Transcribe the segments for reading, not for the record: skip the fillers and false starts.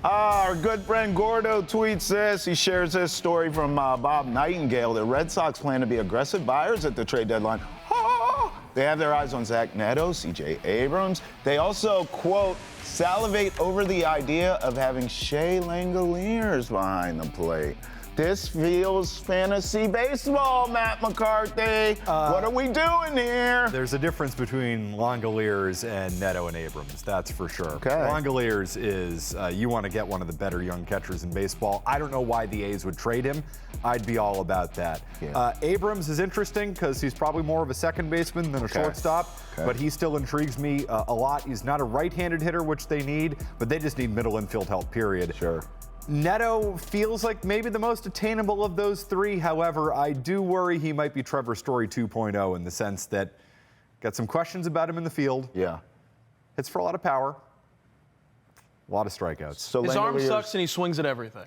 Our good friend Gordo tweets this. He shares this story from Bob Nightingale. The Red Sox plan to be aggressive buyers at the trade deadline. They have their eyes on Zach Neto, C.J. Abrams. They also, quote, salivate over the idea of having Shea Langoliers behind the plate. This feels fantasy baseball, Matt McCarthy. What are we doing here? There's a difference between Langoliers and Neto and Abrams, that's for sure. Okay. Langoliers is, you want to get one of the better young catchers in baseball. I don't know why the A's would trade him. I'd be all about that. Yeah. Abrams is interesting because he's probably more of a second baseman than a shortstop, but he still intrigues me a lot. He's not a right-handed hitter, which they need, but they just need middle infield help, period. Sure. Neto feels like maybe the most attainable of those three. However, I do worry he might be Trevor Story 2.0 in the sense that got some questions about him in the field. Yeah. Hits for a lot of power, a lot of strikeouts. So His arm sucks and he swings at everything.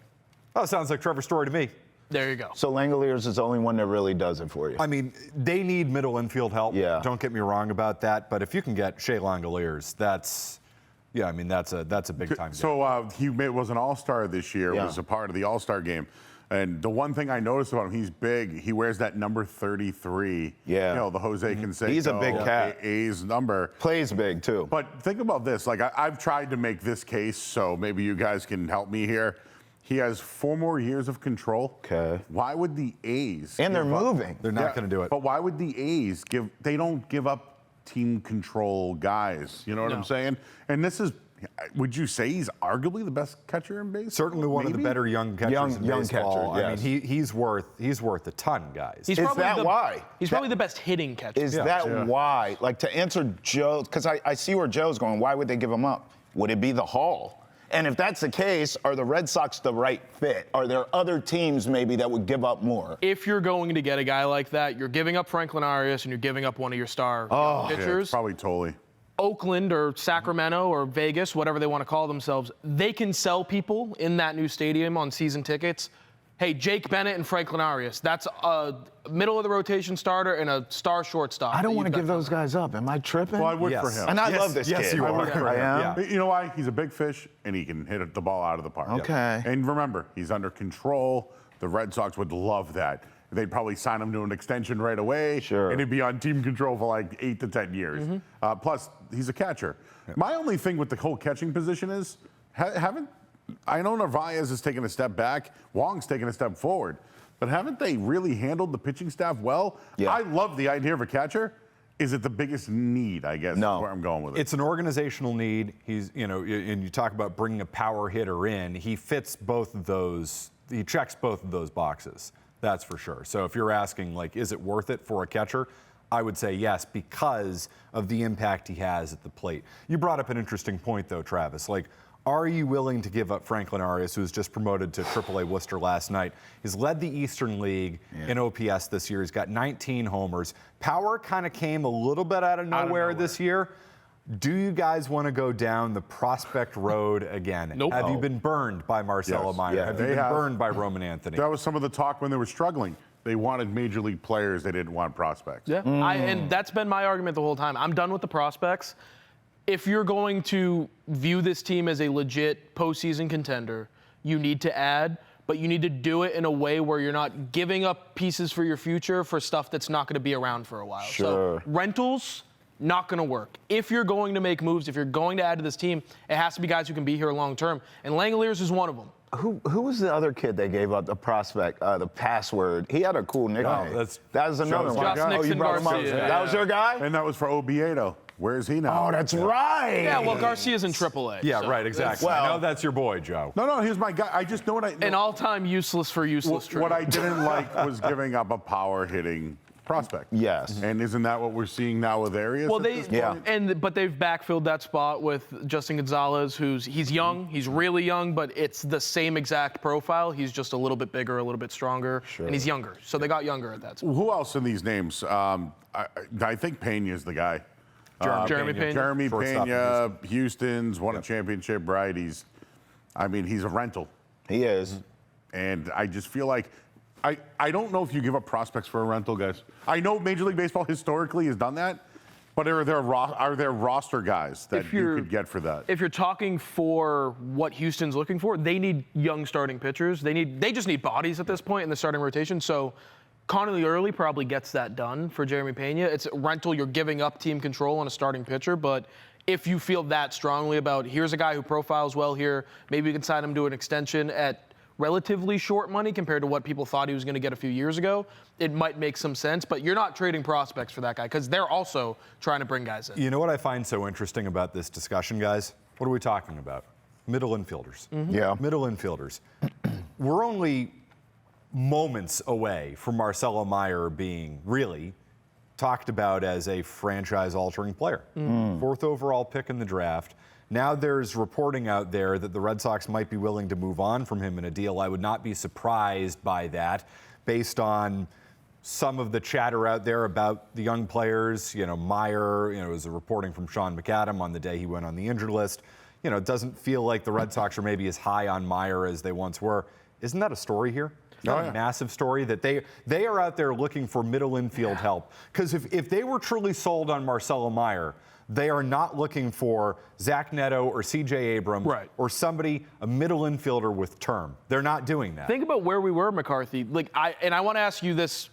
Oh, sounds like Trevor Story to me. There you go. So Langoliers is the only one that really does it for you. I mean, they need middle infield help. Yeah. Don't get me wrong about that. But if you can get Shea Langoliers, that's a big time. So he was an all-star this year, was a part of the all-star game. And the one thing I noticed about him, he's big. He wears that number 33. Yeah. You know, the Jose Canseco. He's a big cat. A's number. Plays big, too. But think about this. Like, I've tried to make this case, so maybe you guys can help me here. He has 4 more years of control. Okay. Why would the A's... And they're moving. They're not going to do it. But why would the A's they don't give up team control guys. You know what I'm saying? And this is, would you say he's arguably the best catcher in baseball? Certainly one of the better young catchers in baseball. Catcher, yes. I mean, he's worth a ton, guys. He's Is probably that why? He's probably the best hitting catcher. Is that why? Like, to answer Joe, because I see where Joe's going, why would they give him up? Would it be the haul? And if that's the case, are the Red Sox the right fit? Are there other teams maybe that would give up more? If you're going to get a guy like that, you're giving up Franklin Arias and you're giving up one of your star pitchers. Yeah, probably Tolley. Oakland or Sacramento or Vegas, whatever they want to call themselves, they can sell people in that new stadium on season tickets. Hey, Jake Bennett and Franklin Arias, that's a middle-of-the-rotation starter and a star shortstop. I don't want to give those guys up. Am I tripping? Well, I would for him. And I love this kid. Yes, you are. I am. Yeah. You know why? He's a big fish, and he can hit the ball out of the park. Okay. And remember, he's under control. The Red Sox would love that. They'd probably sign him to an extension right away. Sure. And he'd be on team control for like 8 to 10 years. Plus, he's a catcher. My only thing with the whole catching position is, I know Narvaez has taken a step back. Wong's taken a step forward. But haven't they really handled the pitching staff well? Yeah. I love the idea of a catcher. Is it the biggest need, I guess, No. is where I'm going with it. It's an organizational need. He's, and you talk about bringing a power hitter in. He fits both of those. He checks both of those boxes. That's for sure. So if you're asking, like, is it worth it for a catcher? I would say yes, because of the impact he has at the plate. You brought up an interesting point, though, Travis. Like, are you willing to give up Franklin Arias, who was just promoted to AAA Worcester last night? He's led the Eastern League in OPS this year. He's got 19 homers. Power kind of came a little bit out of nowhere this year. Do you guys want to go down the prospect road again? Nope. Have you been burned by Marcelo Meyer? Yeah, have you been burned by Roman Anthony? That was some of the talk when they were struggling. They wanted major league players. They didn't want prospects. Yeah, and that's been my argument the whole time. I'm done with the prospects. If you're going to view this team as a legit postseason contender, you need to add, but you need to do it in a way where you're not giving up pieces for your future for stuff that's not going to be around for a while. Sure. So rentals, not going to work. If you're going to make moves, if you're going to add to this team, it has to be guys who can be here long term. And Langoliers is one of them. Who was the other kid they gave up the prospect, the password? He had a cool nickname. that was another one. Josh Nixon you brought him up. Garcia. That was your guy? And that was for Oviedo. Where is he now? Oh, that's right. Yeah, well, Garcia's in AAA. Yeah, so right, exactly. Well- I know that's your boy, Joe. No, he's my guy. I just know what I... An all-time useless for useless trade. What I didn't like was giving up a power-hitting prospect. Yes. And isn't that what we're seeing now with Arias? Well, at they this point? but they've backfilled that spot with Justin Gonzalez, he's young, he's really young, but it's the same exact profile. He's just a little bit bigger, a little bit stronger, and he's younger. So they got younger at that spot. Who else in these names? I think Pena's the guy. Jeremy Pena. Jeremy Shortstop Pena, Houston's won a championship, right? He's a rental. He is. And I just feel like I don't know if you give up prospects for a rental, guys. I know Major League Baseball historically has done that, But are there roster guys that you could get for that? If you're talking for what Houston's looking for, they need young starting pitchers. They just need bodies at this point in the starting rotation. So Connolly Early probably gets that done for Jeremy Pena. It's a rental. You're giving up team control on a starting pitcher, but if you feel that strongly about here's a guy who profiles well here, maybe you can sign him to an extension at relatively short money compared to what people thought he was going to get a few years ago, it might make some sense. But you're not trading prospects for that guy because they're also trying to bring guys in. You know what I find so interesting about this discussion, guys? What are we talking about? Middle infielders. Yeah. Middle infielders. We're only moments away from Marcelo Meyer being really talked about as a franchise-altering player. Fourth overall pick in the draft. Now there's reporting out there that the Red Sox might be willing to move on from him in a deal. I would not be surprised by that based on some of the chatter out there about the young players. You know, Meyer, it was a reporting from Sean McAdam on the day he went on the injured list. It doesn't feel like the Red Sox are maybe as high on Meyer as they once were. Isn't that a story here? Not a massive story that they are out there looking for middle infield help. Because if they were truly sold on Marcelo Meyer, they are not looking for Zach Neto or C.J. Abrams or somebody, a middle infielder with term. They're not doing that. Think about where we were, McCarthy. I want to ask you this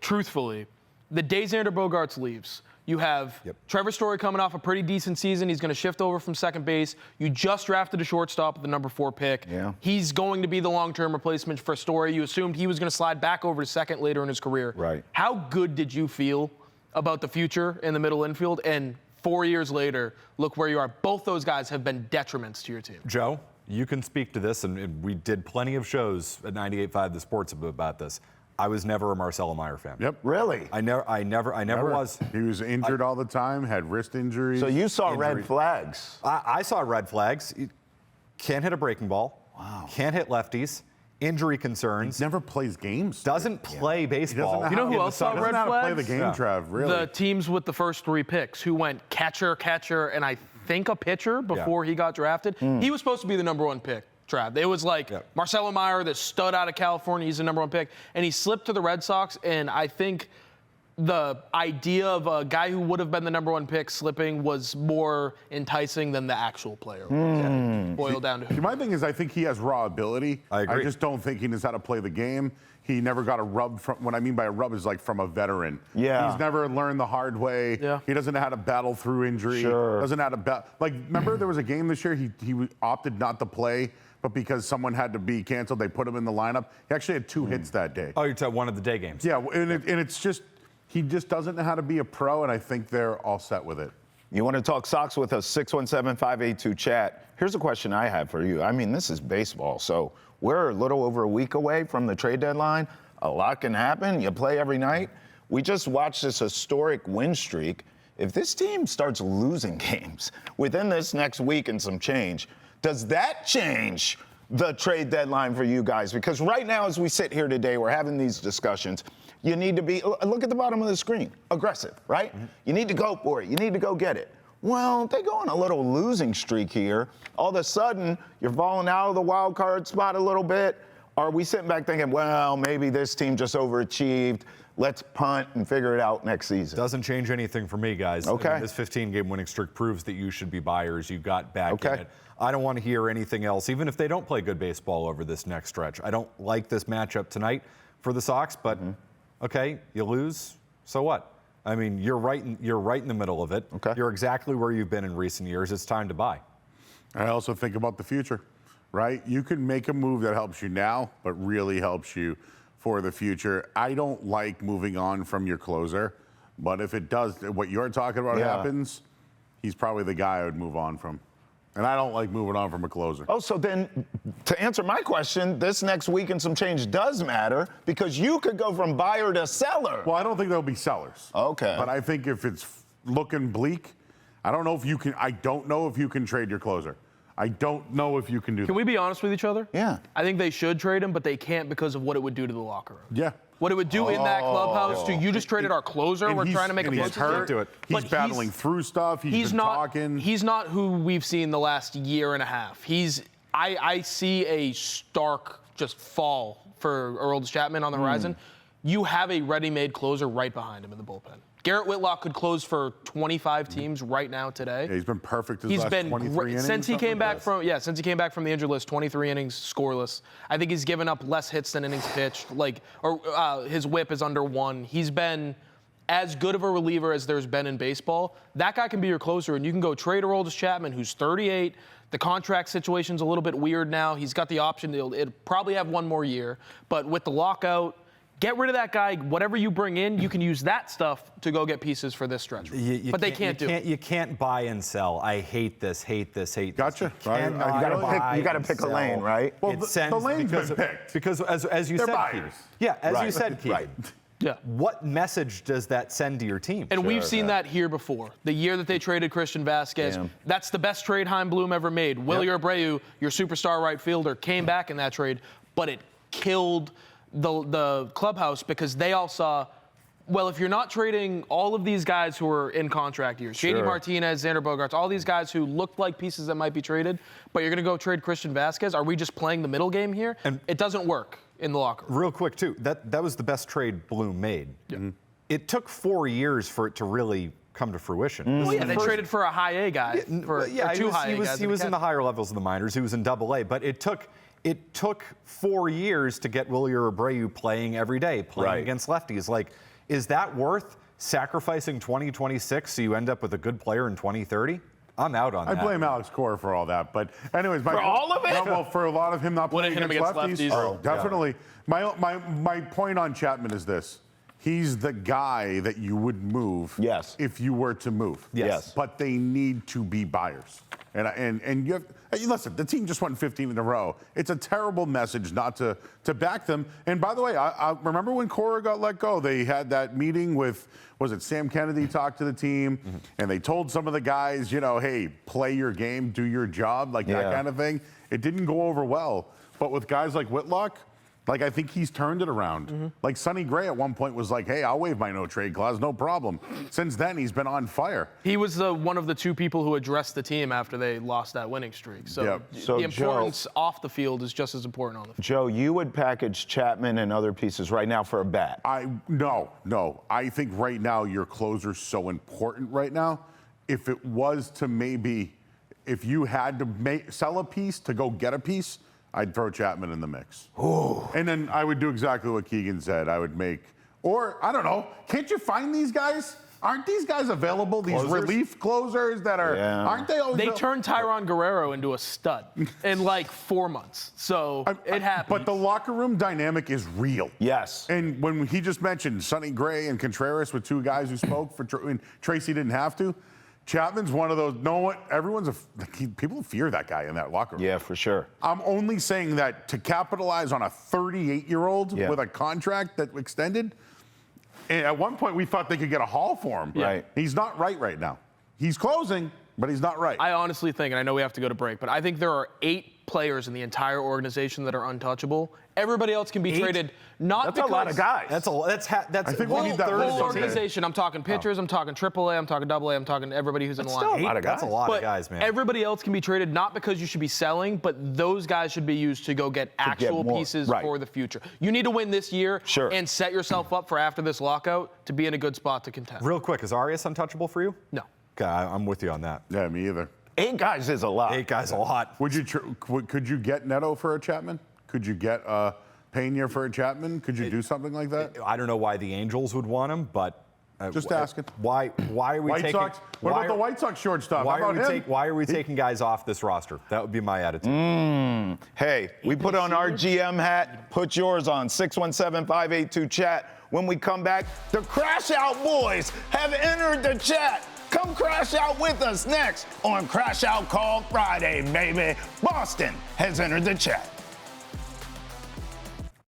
truthfully. The day Xander Bogaerts leaves, you have Trevor Story coming off a pretty decent season. He's going to shift over from second base. You just drafted a shortstop with the number 4 pick. Yeah. He's going to be the long-term replacement for Story. You assumed he was going to slide back over to second later in his career. Right. How good did you feel about the future in the middle infield? And 4 years later, look where you are. Both those guys have been detriments to your team. Joe, you can speak to this, and we did plenty of shows at 98.5 The Sports about this. I was never a Marcelo Meyer fan. Yep. Really? I never was. He was injured all the time, had wrist injuries. So you saw red flags. I saw red flags. Can't hit a breaking ball. Wow. Can't hit lefties. Injury concerns. Never plays games. Doesn't play baseball. You know who else saw red Doesn't know how to play flags? the game, Trav, really. The teams with the first 3 picks who went catcher, and I think a pitcher before he got drafted. He was supposed to be the number 1 pick, Trav. It was like Marcelo Meyer, the stud out of California, he's the number 1 pick. And he slipped to the Red Sox, and I think the idea of a guy who would have been the number 1 pick slipping was more enticing than the actual player. Boiled down to My thing is, I think he has raw ability. I agree. I just don't think he knows how to play the game. He never got a rub from, what I mean by a rub is like from a veteran. Yeah. He's never learned the hard way. Yeah. He doesn't know how to battle through injury. Sure. Doesn't know how to like, remember there was a game this year, he opted not to play, but because someone had to be canceled, they put him in the lineup. He actually had 2 hits that day. Oh, you're talking one of the day games. Yeah, and it's just, he just doesn't know how to be a pro, and I think they're all set with it. You want to talk Sox with us, 617-582-CHAT. Here's a question I have for you. I mean, this is baseball, so we're a little over a week away from the trade deadline. A lot can happen. You play every night. We just watched this historic win streak. If this team starts losing games within this next week and some change, does that change the trade deadline for you guys? Because right now, as we sit here today, we're having these discussions. You need to be, look at the bottom of the screen, aggressive, right? You need to go for it. You need to go get it. Well, they go on a little losing streak here. All of a sudden, you're falling out of the wild card spot a little bit. Are we sitting back thinking, well, maybe this team just overachieved. Let's punt and figure it out next season? Doesn't change anything for me, guys. Okay. I mean, this 15-game winning streak proves that you should be buyers. You got back in it. I don't want to hear anything else, even if they don't play good baseball over this next stretch. I don't like this matchup tonight for the Sox, but okay, you lose, so what? I mean, you're right in the middle of it. Okay. You're exactly where you've been in recent years. It's time to buy. I also think about the future, right? You can make a move that helps you now, but really helps you for the future. I don't like moving on from your closer, but if it does, what you're talking about happens, he's probably the guy I would move on from. And I don't like moving on from a closer. Oh, so then to answer my question, this next week and some change does matter because you could go from buyer to seller. Well, I don't think there'll be sellers. Okay. But I think if it's looking bleak, I don't know if you can trade your closer. I don't know if you can do that. Can we be honest with each other? Yeah. I think they should trade him, but they can't because of what it would do to the locker room. Yeah. What it would do in that clubhouse you just traded our closer. We're trying to make a he's push. hurt. Do it. He's battling through stuff. He's been talking. He's not who we've seen the last year and a half. I see a stark just fall for Aroldis Chapman on the horizon. You have a ready-made closer right behind him in the bullpen. Garrett Whitlock could close for 25 teams right now today. Yeah, he's been perfect his He's last been 23 great innings. since he came back something from the injured list. 23 innings scoreless. I think he's given up less hits than innings pitched. His WHIP is under 1. He's been as good of a reliever as there's been in baseball. That guy can be your closer, and you can go trade Aroldis Chapman, who's 38. The contract situation's a little bit weird now. He's got the option. It'll probably have one more year, but with the lockout. Get rid of that guy. Whatever you bring in, you can use that stuff to go get pieces for this stretch. But they can't do it. You can't buy and sell. I hate this. Gotcha. You got to pick a lane, right? Well, the lane's been picked. Because as you They're said, buyers. you said, Keagan. Right. Yeah. What message does that send to your team? And we've seen that here before. The year that they traded Christian Vasquez, that's the best trade Chaim Bloom ever made. Willie Abreu, your superstar right fielder, came back in that trade, but it killed the clubhouse because they all saw, well, if you're not trading all of these guys who are in contract years, JD Martinez, Xander Bogaerts, all these guys who looked like pieces that might be traded, but you're going to go trade Christian Vasquez, are we just playing the middle game here? And it doesn't work in the locker room. Real quick, too, that was the best trade Bloom made. Yeah. It took 4 years for it to really come to fruition. Well, yeah, they traded for a high A guy. He was in the higher levels of the minors. He was in Double A, but it took 4 years to get Willie Abreu playing every day, playing against lefties. Like, is that worth sacrificing 2026 so you end up with a good player in 2030? I'm out on that. I blame Alex Cora for all that. But anyways, for all of it? No, well, for a lot of him not playing against lefties. Oh, definitely. Yeah. My point on Chapman is this. He's the guy that you would move if you were to move. Yes. But they need to be buyers. And you have, listen, the team just won 15 in a row. It's a terrible message not to back them. And by the way, I remember when Cora got let go, they had that meeting with, was it Sam Kennedy talked to the team, and they told some of the guys, hey, play your game, do your job, like that kind of thing. It didn't go over well. But with guys like Whitlock, like, I think he's turned it around. Like, Sonny Gray at one point was like, hey, I'll waive my no-trade clause, no problem. Since then, he's been on fire. He was one of the 2 people who addressed the team after they lost that winning streak. So, the importance off the field is just as important on the field. Joe, you would package Chapman and other pieces right now for a bat. No. I think right now your closer's so important right now. If it was to if you had to sell a piece to go get a piece, I'd throw Chapman in the mix. Ooh. And then I would do exactly what Keagan said. I would or I don't know, can't you find these guys? Aren't these guys available? These relief closers that are, aren't they always? They turned Tyron Guerrero into a stud in like 4 months. So it happened. But the locker room dynamic is real. Yes. And when he just mentioned Sonny Gray and Contreras with 2 guys who spoke and Tracy didn't have to, Chapman's one of those, people fear that guy in that locker room. Yeah, for sure. I'm only saying that to capitalize on a 38-year-old with a contract that extended, and at one point we thought they could get a haul for him. Right. He's not right now. He's closing, but he's not right. I honestly think, and I know we have to go to break, but I think there are 8 players in the entire organization that are untouchable. Everybody else can be traded. That's a lot of guys. That's I think we need that whole organization. I'm talking pitchers. I'm talking AAA. I'm talking AA. I'm talking everybody who's in the line. Still a lot of guys. That's a lot of guys, man. Everybody else can be traded, not because you should be selling, but those guys should be used to go get actual pieces for the future. You need to win this year and set yourself up for after this lockout to be in a good spot to contend. Real quick, is Arias untouchable for you? No. Okay, I'm with you on that. Yeah, me either. 8 guys is a lot. 8 guys a lot. Could you get Neto for a Chapman? Could you get Pena for a Chapman? Could you do something like that? I don't know why the Angels would want him, but just asking. Why are we taking? Sox? What about the White Sox shortstop? Why are we taking guys off this roster? That would be my attitude. Hey, we put on our GM hat. Put yours on 617-582-CHAT. When we come back, the Crash Out Boys have entered the chat. Come crash out with us next on Crash Out Call Friday, baby. Boston has entered the chat.